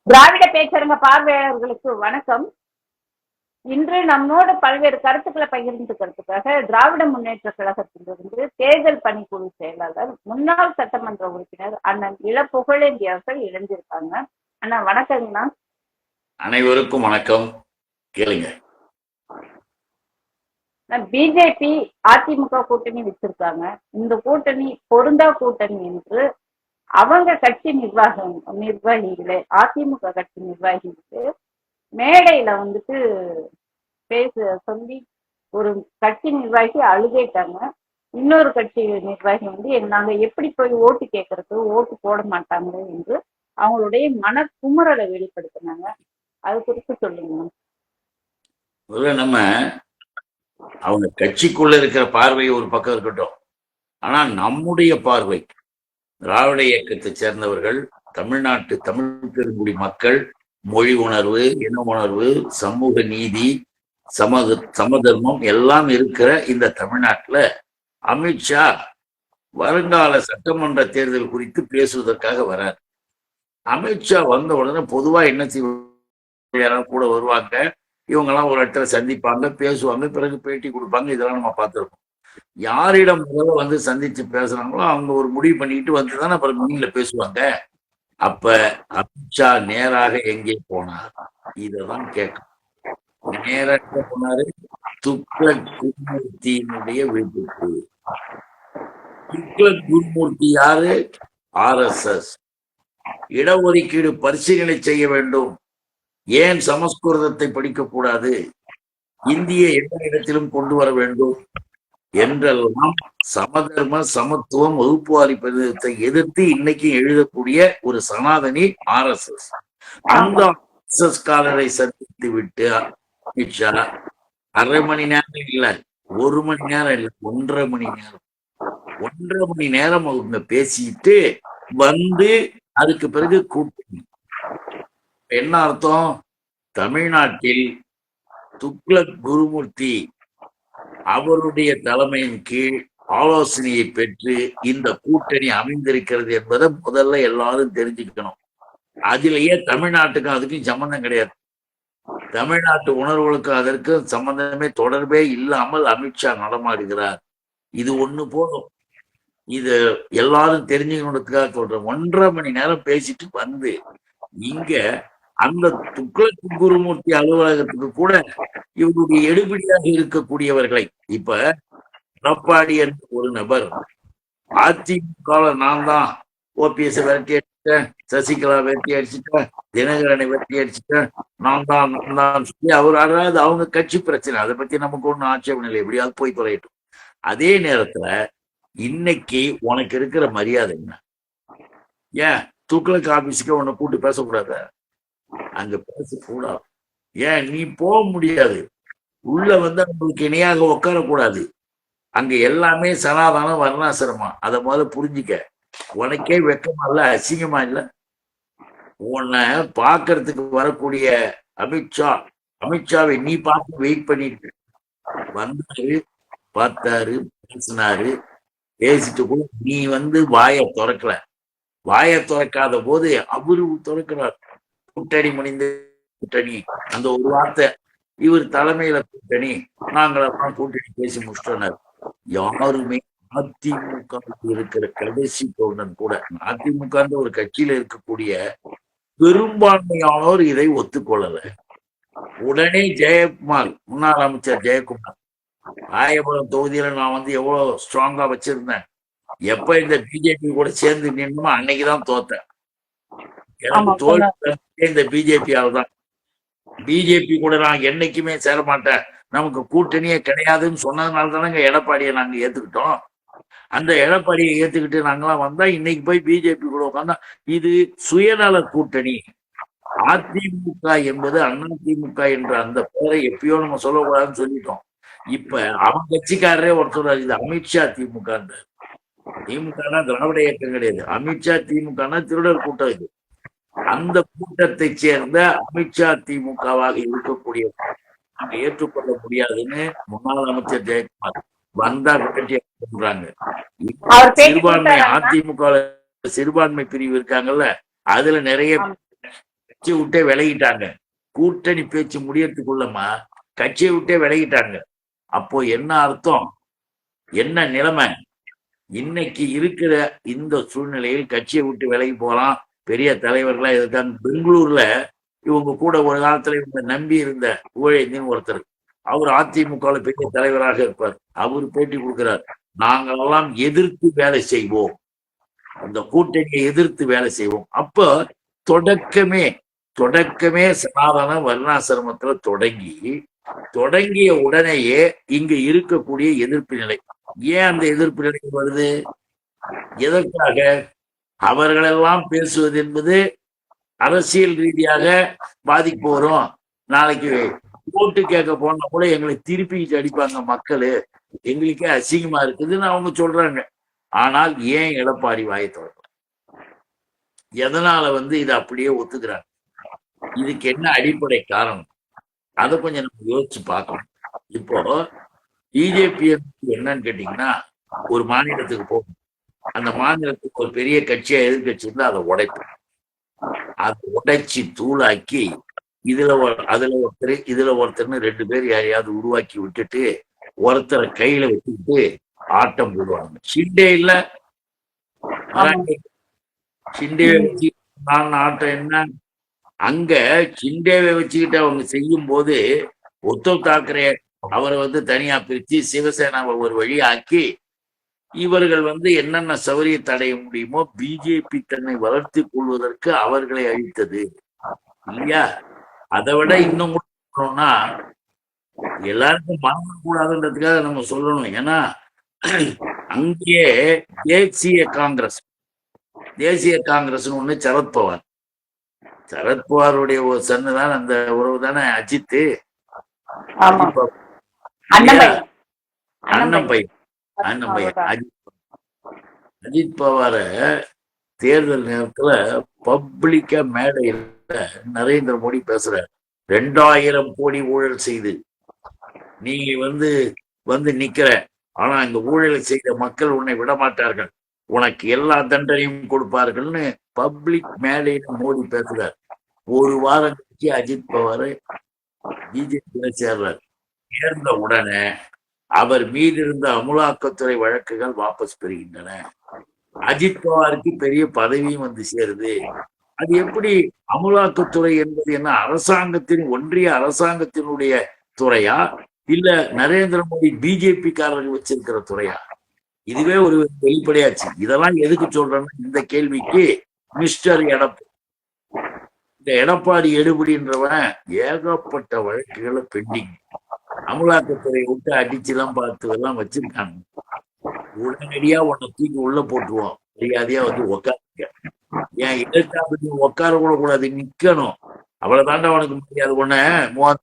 திராவிட பேச்சரங்க பார்வையாளர்களுக்கு வணக்கம். இன்று நம்மோடு பல்வேறு கருத்துக்களை பகிர்ந்துக்கிறதுக்காக திராவிட முன்னேற்ற கழகத்திலிருந்து தேர்தல் பணிக்குழு செயலாளர் முன்னாள் சட்டமன்ற உறுப்பினர் அண்ணன் இளப்புகழேந்தி அவர்கள் இணைஞ்சிருக்காங்க. அண்ணா வணக்கங்கண்ணா. அனைவருக்கும் வணக்கம். கேளுங்க. பிஜேபி அதிமுக கூட்டணி வச்சிருக்காங்க. இந்த கூட்டணி பொருந்தா கூட்டணி என்று அவங்க கட்சி நிர்வாகிகளே, அதிமுக கட்சி நிர்வாகிகளே மேடையில வந்துட்டு பேச சொல்லி ஒரு கட்சி நிர்வாகி அழுகேட்டாங்க. இன்னொரு கட்சி நிர்வாகி நாங்க எப்படி போய் ஓட்டு கேட்கறது, ஓட்டு போட மாட்டாங்க என்று அவங்களுடைய மன குமுறலை வெளிப்படுத்தினாங்க. அது குறித்து சொல்லுங்க. நம்ம அவங்க கட்சிக்குள்ள இருக்கிற பார்வை ஒரு பக்கம் இருக்கட்டும், ஆனா நம்முடைய பார்வை திராவிட இயக்கத்தை சேர்ந்தவர்கள், தமிழ்நாட்டு தமிழ் பெருங்குடி மக்கள், மொழி உணர்வு, இன உணர்வு, சமூக நீதி, சமதர்மம் எல்லாம் இருக்கிற இந்த தமிழ்நாட்டுல அமித்ஷா வருங்கால சட்டமன்ற தேர்தல் குறித்து பேசுவதற்காக வரார். அமித்ஷா வந்த உடனே பொதுவா என்ன செய்வாங்க, கூட வருவாங்க, இவங்கெல்லாம் ஒரு இடத்துல சந்திப்பாங்க, பேசுவாங்க, பிறகு பேட்டி கொடுப்பாங்க. இதெல்லாம் நம்ம பார்த்துருக்கோம். யாரிடம் முதல்ல சந்திச்சு பேசுறாங்களோ அவங்க ஒரு முடிவு பண்ணிட்டு வந்துதானே அப்புறம் மீன்ல பேசுவாங்க. அப்ப அமித்ஷா நேராக எங்கே போனார், இததான் கேட்கும். நேராக போனாரு துக்ளக் குருமூர்த்தியினுடைய வீட்டுக்கு. துக்ளக் குருமூர்த்தி யாரு? RSS. இடஒதுக்கீடு பரிசீலனை செய்ய வேண்டும், ஏன் சமஸ்கிருதத்தை படிக்கக்கூடாது, இந்திய எந்த இடத்திலும் கொண்டு வர வேண்டும் என்றெல்லாம் சமதர்ம சமத்துவம் வகுப்புவாரி பிரதேசத்தை எதிர்த்து இன்னைக்கு எழுதக்கூடிய ஒரு சனாதனி RSS. அந்த RSS காரரை சந்தித்து விட்டு அமித்ஷா அரை மணி நேரம் இல்ல, 1 மணி நேரம் இல்ல, 1.5 மணி நேரம் 1.5 மணி நேரம் அவங்க பேசிட்டு வந்து அதுக்கு பிறகு கூட்டணி. என்ன அர்த்தம்? தமிழ்நாட்டில் துக்ளக் குருமூர்த்தி அவருடைய தலைமையின் கீழ் ஆலோசனையை பெற்று இந்த கூட்டணி அமைந்திருக்கிறது என்பதை முதல்ல எல்லாரும் தெரிஞ்சுக்கணும். அதிலேயே தமிழ்நாட்டுக்கும் அதுக்கும் சம்பந்தம் கிடையாது. தமிழ்நாட்டு உணர்வுகளுக்கும் அதற்கும் சம்பந்தமே தொடர்பே இல்லாமல் அமித்ஷா நடமாடுகிறார். இது ஒண்ணு போதும். இது எல்லாரும் தெரிஞ்சுக்கணுன்றதுக்காக சொல்றேன். 1.5 மணி நேரம் பேசிட்டு வந்து இங்க அந்த துக்ளக் குருமூர்த்தி அலுவலகத்துக்கு கூட இவருடைய எடுபடியாக இருக்கக்கூடியவர்களை, இப்ப எடப்பாடி என்ற ஒரு நபர் அதிமுக நான் தான் OPS விரட்டி அடிச்சிட்டேன், சசிகலா விரட்டி அடிச்சுட்டேன், தினகரனை விரட்டி அடிச்சுட்டேன், நான் தான் சொல்லி அவர், அதாவது அவங்க கட்சி பிரச்சனை, அதை பத்தி நமக்கு ஒன்றும் ஆட்சேபம் இல்லை, எப்படியாவது போய் தொலையட்டும். அதே நேரத்துல இன்னைக்கு உனக்கு இருக்கிற மரியாதை என்ன? ஏன் துக்ளக் ஆபீஸுக்கு உன்னை கூட்டு பேசக்கூடாத? அங்க பேசக்கூடாது. ஏன் நீ போக முடியாது, உள்ள அவங்களுக்கு இணையாக உட்காரக்கூடாது. அங்க எல்லாமே சனாதானம், வர்ணாசிரமா. அதை முதல்ல புரிஞ்சுக்க. உனக்கே வெக்கமா இல்ல, அசிங்கமா இல்ல? உன்னை பாக்குறதுக்கு வரக்கூடிய அமித்ஷாவை நீ பார்த்து வெயிட் பண்ணிட்டு வந்தாரு, பார்த்தாரு, பேசினாரு. பேசிட்டு கூட நீ வாயை திறக்கல. வாயை திறக்காத போது அவரு திறக்கிறார். கூட்டணி முடிந்து கூட்டணி, அந்த ஒரு வார்த்தை, இவர் தலைமையில கூட்டணி, நாங்களெல்லாம் கூட்டணி பேசி முடிச்சிட்டோம். யாருமே அதிமுக இருக்கிற கடைசி தோழன் கூட, அதிமுக ஒரு கட்சியில இருக்கக்கூடிய பெரும்பான்மையானோர் இதை ஒத்துக்கொள்ளல. உடனே ஜெயக்குமார், முன்னாள் அமைச்சர் ஜெயக்குமார், ராயபுரம் தொகுதியில நான் எவ்வளவு ஸ்ட்ராங்கா வச்சிருந்தேன், எப்ப இந்த பிஜேபி கூட சேர்ந்து நின்னுமோ அன்னைக்குதான் தோத்தேன். எனக்கு தோல்வி இந்த பிஜேபியால தான். பிஜேபி கூட நான் என்னைக்குமே சேர மாட்டேன், நமக்கு கூட்டணியே கிடையாதுன்னு சொன்னதுனால தானங்க எடப்பாடியை நாங்க ஏத்துக்கிட்டோம். அந்த எடப்பாடியை ஏத்துக்கிட்டு நாங்களாம் வந்தா இன்னைக்கு போய் பிஜேபி கூட உட்காந்தா இது சுயநல கூட்டணி. அதிமுக என்பது அதிமுக என்ற அந்த பேரை எப்பயோ நம்ம சொல்லக்கூடாதுன்னு சொல்லிட்டோம். இப்ப அவன் கட்சிக்காரரே ஒருத்தர் இது அமித்ஷா திமுக. திமுகனா திராவிட இயக்கம் கிடையாது, அமித்ஷா திமுகனா திருடர் கூட்டம். இது அந்த கூட்டத்தை சேர்ந்த அமித்ஷா திமுகவாக இருக்கக்கூடிய ஏற்றுக்கொள்ள முடியாதுன்னு முன்னாள் அமைச்சர் ஜெயக்குமார் வந்தா சொல்றாங்க. சிறுபான்மை அதிமுக சிறுபான்மை பிரிவு இருக்காங்கல்ல, அதுல நிறைய கட்சியை விட்டே விலகிட்டாங்க. கூட்டணி பேச்சு முடியறதுக்குள்ளமா கட்சியை விட்டே விலகிட்டாங்க. அப்போ என்ன அர்த்தம், என்ன நிலைமை? இன்னைக்கு இருக்கிற இந்த சூழ்நிலையில் கட்சியை விட்டு விலகி போறான் பெரிய தலைவர்களா இருக்காங்க. பெங்களூர்ல இவங்க கூட ஒரு காலத்துல இவங்க நம்பி இருந்த புகழேந்தின்னு ஒருத்தர், அவர் அதிமுக பெரிய தலைவராக இருப்பார். அவர் பேட்டி கொடுக்கிறார், நாங்களெல்லாம் எதிர்த்து வேலை செய்வோம், அந்த கூட்டணியை எதிர்த்து வேலை செய்வோம். அப்ப தொடக்கமே சனாதன வர்ணாசிரமத்துல தொடங்கிய உடனேயே இங்க இருக்கக்கூடிய எதிர்ப்பு நிலை. ஏன் அந்த எதிர்ப்பு நிலை வருது? எதற்காக? அவர்களெல்லாம் பேசுவது என்பது அரசியல் ரீதியாக பாதிப்பு வரும். நாளைக்கு ஓட்டு கேட்க போனா கூட எங்களை திருப்பி அடிப்பாங்க மக்கள், எங்களுக்கே அசிங்கமா இருக்குதுன்னு அவங்க சொல்றாங்க. ஆனால் ஏன் எடப்பாடி வாயை திறக்கல? எதனால இதை அப்படியே ஒத்துக்கிறாங்க? இதுக்கு என்ன அடிப்படை காரணம்? அதை கொஞ்சம் நம்ம யோசிச்சு பார்க்கணும். இப்போ பிஜேபி என்னன்னு கேட்டீங்கன்னா, ஒரு மாநிலத்துக்கு போகும், அந்த மாநிலத்துக்கு ஒரு பெரிய கட்சியா எதிர்கட்சி இருந்தா அதை உடைப்போம். அதை உடைச்சி தூளாக்கி அதுல ஒருத்தர்னு 2 பேர் யாரையாவது உருவாக்கி விட்டுட்டு ஒருத்தரை கையில வச்சுக்கிட்டு ஆட்டம் போடுவாங்க. ஷிண்டே இல்ல, ஷிண்டே வச்சு ஆட்டம் என்ன? அங்க ஷிண்டேவை வச்சுக்கிட்டு அவங்க செய்யும் போது உத்தவ் தாக்கரே அவரை தனியா பிரிச்சு சிவசேனாவை ஒரு வழி ஆக்கி இவர்கள் என்னென்ன சௌரியத்தை அடைய முடியுமோ பிஜேபி தன்னை வளர்த்து கொள்வதற்கு அவர்களை அழித்தது இல்லையா? அதை விட இன்னும் சொல்லணும்னா, எல்லாருக்கும் மறந்துடக்கூடாதுன்றதுக்காக நம்ம சொல்லணும். ஏன்னா அங்கேயே தேசிய காங்கிரஸ் ஒண்ணு சரத்பவாருடைய ஒரு சன்னு தான், அந்த உறவு தானே அஜித் அண்ணன் பையன் அஜித் பவார தேர்தல் நேரத்துல பப்ளிக்கா மேடையில் நரேந்திர மோடி பேசுறாரு, 2000 கோடி ஊழல் செய்து நீ நிக்கிற, ஆனா இந்த ஊழலை செய்த மக்கள் உன்னை விட மாட்டார்கள், உனக்கு எல்லா தண்டனையும் கொடுப்பார்கள்னு பப்ளிக் மேடையில மோடி பேசுறார். ஒரு வாரம் கழிச்சு அஜித் பவார் பிஜேபியில சேர்றார். சேர்ந்த உடனே அவர் மீது இருந்த அமலாக்கத்துறை வழக்குகள் வாபஸ் பெறுகின்றன. அஜித் பவாருக்கு பெரிய பதவியும் சேருது. அது எப்படி? அமலாக்கத்துறை என்பது என்ன, ஒன்றிய அரசாங்கத்தினுடைய துறையா இல்ல நரேந்திர மோடி பிஜேபி காரர்கள் வச்சிருக்கிற துறையா? இதுவே ஒரு வெளிப்படையாச்சு. இதெல்லாம் எதுக்கு சொல்றேன்னா, இந்த கேள்விக்கு மிஸ்டர் எடப்பாடி எடுபடின்றவன் ஏகப்பட்ட வழக்குகளை பெண்டிங், அமலாக்கத்துறையை விட்டு அடிச்சுலாம் பார்த்து எல்லாம் வச்சிருக்காங்க. உடனடியா உன்னை தூக்கி உள்ள போட்டுருவோம், மரியாதையா உட்காருங்க. ஏன் எதிர்காலத்து உட்கார கூட கூடாது, நிக்கணும், அவ்வளவுதாண்டா உனக்கு மரியாதை. உன்னை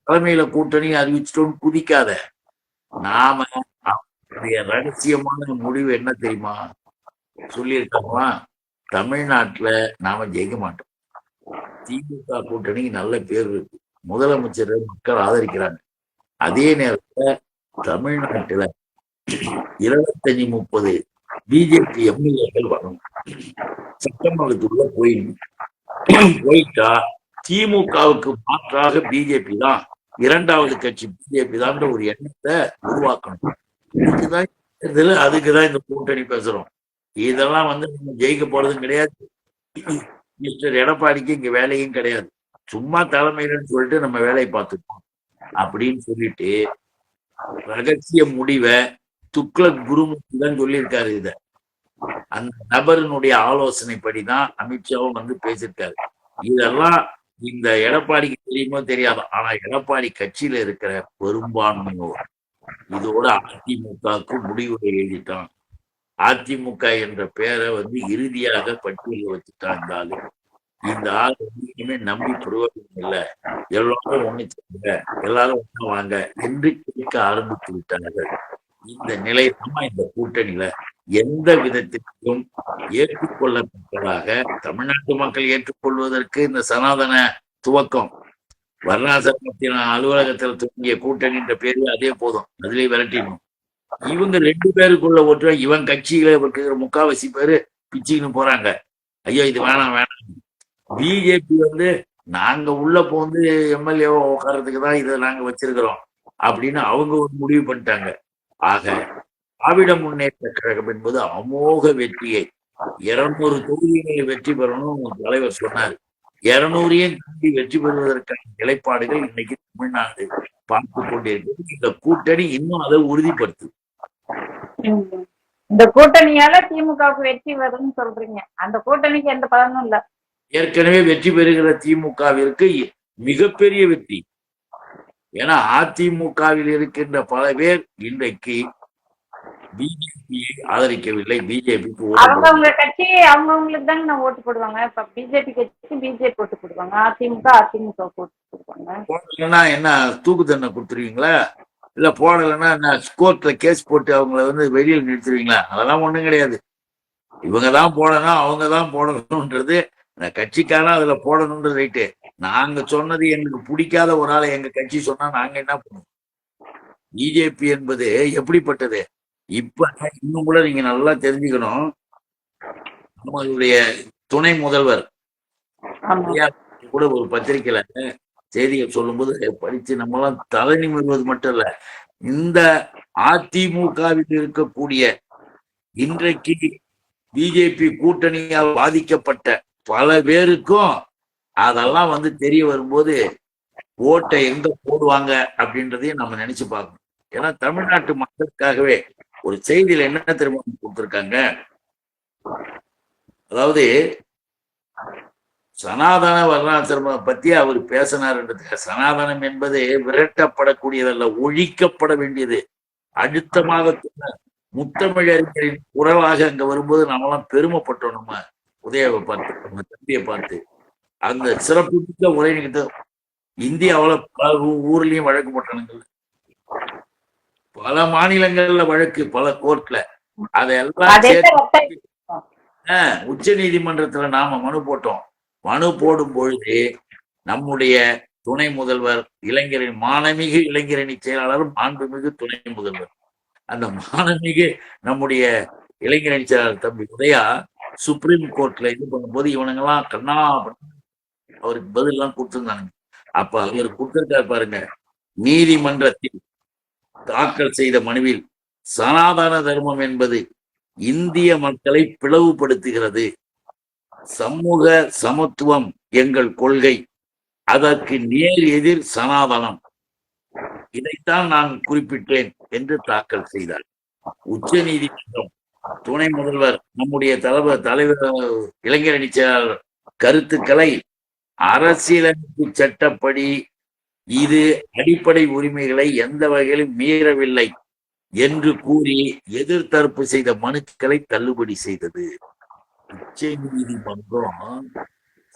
தலைமையில கூட்டணி அறிவிச்சிட்டோன்னு குதிக்காத. நாம ரகசியமான முடிவு என்ன தெரியுமா சொல்லியிருக்காங்களா? தமிழ்நாட்டுல நாம ஜெயிக்க மாட்டோம். திமுக கூட்டணிக்கு நல்ல பேர் இருக்கு, முதலமைச்சரை மக்கள் ஆதரிக்கிறாங்க. அதே நேரத்துல தமிழ்நாட்டுல 25-30 பிஜேபி எம்எல்ஏக்கள் வரணும், சட்டமன்றத்துக்குள்ள போயிட்டா திமுகவுக்கு மாற்றாக பிஜேபி தான், 2வது கட்சி பிஜேபி தான் ஒரு எண்ணத்தை உருவாக்கணும். அதுக்குதான் இந்த கூட்டணி பேசுறோம். இதெல்லாம் நம்ம ஜெயிக்க போறதும் கிடையாது. மிஸ்டர் எடப்பாடிக்கு இங்க வேலையும் கிடையாது, சும்மா தலைமையிலன்னு சொல்லிட்டு நம்ம வேலையை பார்த்துக்கோம் அப்படின்னு சொல்லிட்டு ரகசிய முடிவை துக்ளக் குருமூர்த்தி தான் சொல்லியிருக்காரு. இத அந்த நபரினுடைய ஆலோசனைப்படிதான் அமித்ஷாவும் பேசியிருக்காரு. இதெல்லாம் இந்த எடப்பாடிக்கு தெரியுமோ தெரியாது, ஆனா எடப்பாடி கட்சியில இருக்கிற பெரும்பான்மையோர் இதோட அதிமுகவுக்கு முடிவுரை எழுதிட்டான். அதிமுக என்ற பெயரை இறுதியாக பட்டியலில் வச்சுட்டாங்க. இந்த ஆள் இனிமே நம்பி பிரயோஜனம் இல்லை, எல்லாரும் ஒண்ணு செய்யுங்க, எல்லாரும் ஒண்ணு வாங்க என்று கேட்க ஆரம்பித்து விட்டார்கள். இந்த நிலை நம்ம இந்த கூட்டணியில எந்த விதத்திற்கும் ஏற்றுக்கொள்ளப்பட்டதாக தமிழ்நாட்டு மக்கள் ஏற்றுக்கொள்வதற்கு இந்த சனாதன துவக்கம் வர்ணாசிரமத்தின் அலுவலகத்தில் துவங்கிய கூட்டணின்ற பேரு அதே போதும், அதுலயே விரட்டிடணும். இவங்க 2 பேருக்குள்ள ஒற்றை, இவன் கட்சியில இருக்கிற 3/4 பேரு பிச்சுக்கின்னு போறாங்க. ஐயோ இது வேணாம். பிஜேபி நாங்க உள்ள போந்து எம்எல்ஏ உட்கார்றதுக்கு தான் இதை நாங்க வச்சிருக்கிறோம் அப்படின்னு அவங்க ஒரு முடிவு பண்ணிட்டாங்க. ஆக திராவிட முன்னேற்ற கழகம் என்பது அமோக வெற்றியை 200 தொகுதிகளில் வெற்றி பெறணும் தலைவர் சொன்னார். 200ஐயும் தாண்டி வெற்றி பெறுவதற்கான நிலைப்பாடுகள் இன்னைக்கு தமிழ்நாடு பார்த்து கொண்டிருக்கிறது. இந்த கூட்டணி இன்னும் அதை உறுதிப்படுத்து. இந்த கூட்டணியால திமுகவுக்கு வெற்றி வரும்னு சொல்றீங்க. அந்த கூட்டணிக்கு எந்த பலனும் இல்ல. ஏற்கனவே வெற்றி பெறுகிற திமுகவிற்கு மிகப்பெரிய வெற்றி. ஏன்னா அதிமுகவில் இருக்கின்ற பல பேர் இன்றைக்கு பிஜேபியை ஆதரிக்கவில்லை. பிஜேபிக்கு அவங்கவுங்க கட்சி அவங்கவுங்களுக்கு தாங்க நான் ஓட்டு போடுவாங்க. இப்ப பிஜேபி கட்சிக்கு பிஜேபி ஓட்டு போடுவாங்க, அதிமுக அதிமுக ஓட்டு போடுவாங்க. போடலன்னா என்ன தூக்கு தண்டனை கொடுத்துருவீங்களா? இல்ல போடலைன்னா என்ன கோர்ட்ல கேஸ் போட்டு அவங்கள வந்து வெளியில் நிறுத்துவீங்களா? அதெல்லாம் ஒண்ணும் கிடையாது. இவங்கதான் போடணும் அவங்கதான் போடணும்ன்றது கட்சிக்காரன் அதுல போடணும்ன்றது ரைட்டு. நாங்க சொன்னது எங்களுக்கு பிடிக்காத ஒரு ஆளை எங்க கட்சி சொன்னா நாங்க என்ன பண்ணுவோம்? பிஜேபி என்பது எப்படிப்பட்டது? இப்ப இன்னும் கூட நீங்க நல்லா தெரிஞ்சுக்கணும். நம்மளுடைய துணை முதல்வர் கூட ஒரு பத்திரிகையில செய்திகள் சொல்லும் போது படிச்சு நம்மளாம் தலை நிமிர்வது மட்டும் இல்ல, இந்த அதிமுகவில் இருக்கக்கூடிய இன்றைக்கு பிஜேபி கூட்டணியால் பாதிக்கப்பட்ட பல பேருக்கும் அதெல்லாம் வந்து தெரிய வரும்போது ஓட்டை எங்க போடுவாங்க அப்படின்றதையும் நம்ம நினைச்சு பார்க்கணும். ஏன்னா தமிழ்நாட்டு மக்களுக்காகவே ஒரு செய்தியில என்ன தெரியுமா கொடுத்திருக்காங்க, அதாவது சனாதன வர்ணாசிரம பத்தி அவர் பேசினார்ன்றதுக்கு, சனாதனம் என்பது விரட்டப்படக்கூடியதல்ல, ஒழிக்கப்பட வேண்டியது. அழுத்தமாக முத்தமிழறிஞரின் குரலாக அங்க வரும்போது நம்மளாம் பெருமைப்பட்டோம். நம்ம உதயாவை பார்த்து, நம்ம தம்பியை பார்த்து அந்த சிறப்பு உரை நிகழ்த்த இந்தியாவில் பல ஊர்லயும் வழக்கு போட்டானுங்க, பல மாநிலங்கள்ல வழக்கு, பல கோர்ட்ல. அதெல்லாம் உச்ச நீதிமன்றத்துல நாம மனு போட்டோம். மனு போடும் பொழுது நம்முடைய துணை முதல்வர் இளைஞரின் மானமிகு இளைஞரணி செயலாளர் மாண்புமிகு துணை முதல்வர், அந்த மானமிகு நம்முடைய இளைஞரணி செயலாளர் தம்பி உதயா சுப்ரீம் கோர்ட்ல இது பண்ணும்போது இவனுங்கெல்லாம் கண்ணா அவருக்கு பதில் எல்லாம் கொடுத்திருந்தானுங்க. அப்ப அவர் கொடுத்திருக்காரு பாருங்க, நீதிமன்றத்தில் தாக்கல் செய்த மனுவில் சனாதன தர்மம் என்பது இந்திய மக்களை பிளவுபடுத்துகிறது, சமூக சமத்துவம் எங்கள் கொள்கை, அதற்கு நேர் எதிர் சனாதனம், இதைத்தான் நான் குறிப்பிட்டேன் என்று தாக்கல் செய்தார். உச்ச நீதிமன்றம் துணை முதல்வர் நம்முடைய தலைவர் இளைஞரணி செயலாளர் கருத்துக்களை அரசியலமைப்பு சட்டப்படி இது அடிப்படை உரிமைகளை எந்த வகையிலும் மீறவில்லை என்று கூறி எதிர்த்தரப்பு செய்த மனுக்களை தள்ளுபடி செய்தது. உச்ச நீதிமன்றம்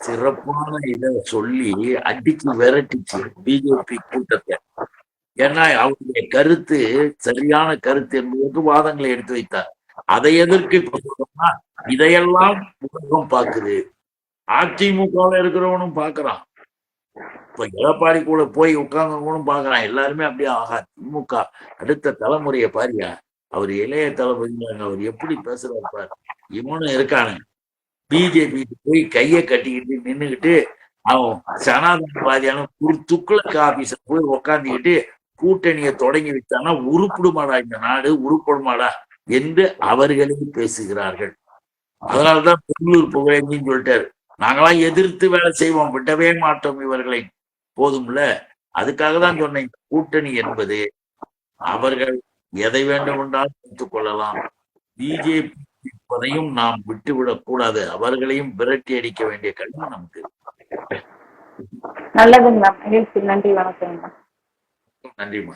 சிறப்பான இதை சொல்லி அடிச்சு விரட்டிச்சு பிஜேபி கூட்டத்தை. ஏன்னா அவருடைய கருத்து சரியான கருத்து என்பதற்கு வாதங்களை எடுத்து வைத்தார். அதை எதிர்க்கு இப்ப சொல்றோம்னா இதையெல்லாம் உலகம் பார்க்குது, அதிமுகவில் இருக்கிறவனும் பார்க்கறான், இப்ப எடப்பாடி கூட போய் உட்கார்ந்தவங்களும் பார்க்கறான். எல்லாருமே அப்படியே ஆகா திமுக அடுத்த தலைமுறையை பாரியா, அவர் இளைய தளபதி, அவர் எப்படி பேசுறாரு பாரு. இவனும் இருக்கானு பிஜேபி போய் கையை கட்டிக்கிட்டு நின்றுகிட்டு அவன் சனாதனவாதியான துக்ளக் ஆபீஸ போய் உக்காந்துக்கிட்டு கூட்டணியை தொடங்கி வைத்தானா உருப்பிடுமாடா இந்த நாடு, உருப்படுமாடா என்று அவர்களே பேசுகிறார்கள். அதனாலதான் பெங்களூர் புகழேந்தின்னு சொல்லிட்டாரு, நாங்களாம் எதிர்த்து வேலை செய்வோம், விடவே மாட்டோம் இவர்களை, போதும்ல. அதுக்காக தான் சொன்னேன், கூட்டணி என்பது அவர்கள் எதை வேண்டும் என்றாலும் எடுத்துக் கொள்ளலாம், பிஜேபி இருப்பதையும் நாம் விட்டுவிடக் கூடாது, அவர்களையும் விரட்டி அடிக்க வேண்டிய கடமை நமக்கு. நல்லதுங்களா, மகிழ்ச்சி, நன்றி, வணக்கம். நன்றிமா.